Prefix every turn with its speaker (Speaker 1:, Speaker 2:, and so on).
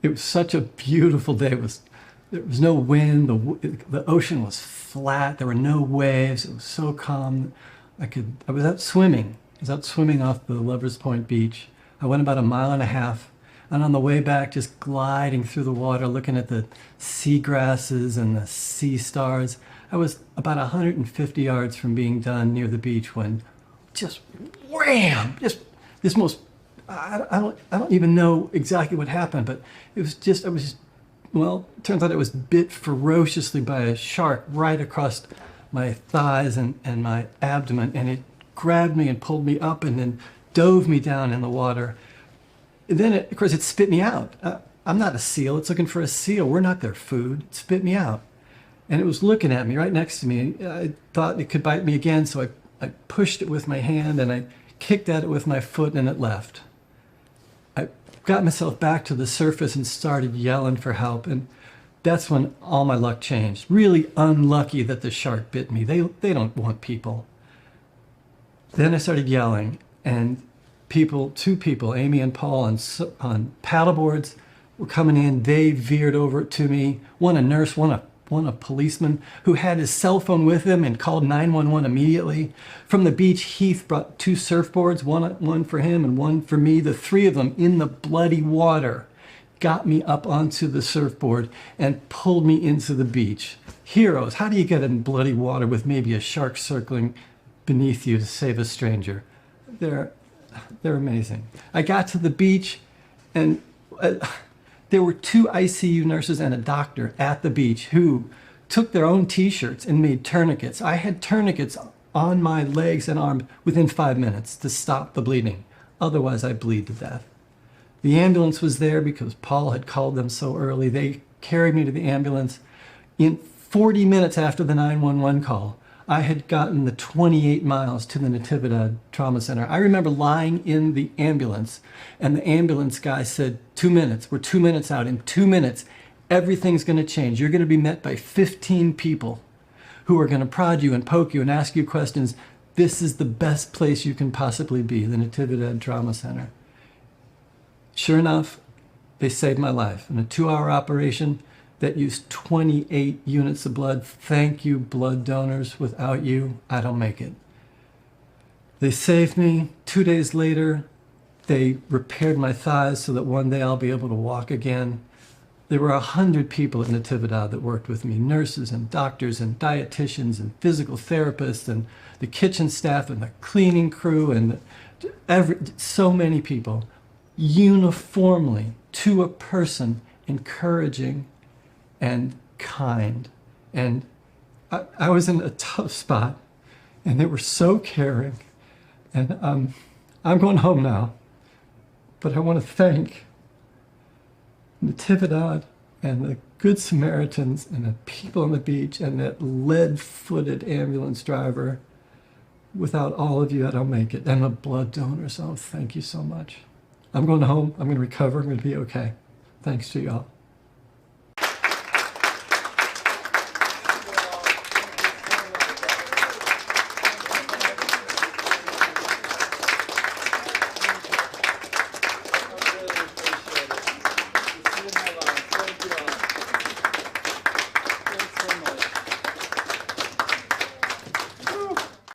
Speaker 1: It was such a beautiful day. There was no wind. The ocean was flat. There were no waves. It was so calm. I was out swimming. I was out swimming off the Lovers Point beach. I went about 1.5 miles. And on the way back, just gliding through the water, looking at the seagrasses and the sea stars. I was about 150 yards from being done near the beach when just wham! Just this most, I don't even know exactly what happened, but it was just, well, it turns out I was bit ferociously by a shark right across my thighs and my abdomen, and it grabbed me and pulled me up and then dove me down in the water. And then, of course, it spit me out. I'm not a seal. It's looking for a seal. We're not their food. It spit me out. And it was looking at me right next to me. I thought it could bite me again, so I pushed it with my hand and I kicked at it with my foot and it left. I got myself back to the surface and started yelling for help. And that's when all my luck changed. Really unlucky that the shark bit me. They don't want people. Then I started yelling, and two people, Amy and Paul, on paddleboards were coming in. They veered over to me. One a nurse, one a policeman who had his cell phone with him and called 911 immediately. From the beach, Heath brought 2 surfboards, one for him and one for me. The 3 of them in the bloody water got me up onto the surfboard and pulled me into the beach. Heroes. How do you get in bloody water with maybe a shark circling beneath you to save a stranger? They're amazing. I got to the beach, and there were 2 ICU nurses and a doctor at the beach who took their own t-shirts and made tourniquets. I had tourniquets on my legs and arms within 5 minutes to stop the bleeding. Otherwise, I'd bleed to death. The ambulance was there because Paul had called them so early. They carried me to the ambulance. In 40 minutes after the 911 call, I had gotten the 28 miles to the Natividad Trauma Center. I remember lying in the ambulance, and the ambulance guy said, 2 minutes. We're 2 minutes out. In 2 minutes, everything's going to change. You're going to be met by 15 people who are going to prod you and poke you and ask you questions. This is the best place you can possibly be, the Natividad Trauma Center. Sure enough, they saved my life. In a 2-hour operation that used 28 units of blood. Thank you, blood donors. Without you, I don't make it. They saved me. 2 days later, they repaired my thighs so that one day I'll be able to walk again. There were 100 people at Natividad that worked with me, nurses and doctors and dietitians and physical therapists and the kitchen staff and the cleaning crew and so many people, uniformly, to a person, encouraging and kind. And I was in a tough spot, and they were so caring. And I'm going home now, but I want to thank Natividad and the Good Samaritans and the people on the beach and that lead-footed ambulance driver. Without all of you, I don't make it. And the blood donors, oh, thank you so much. I'm going home. I'm going to recover. I'm going to be okay. Thanks to you all.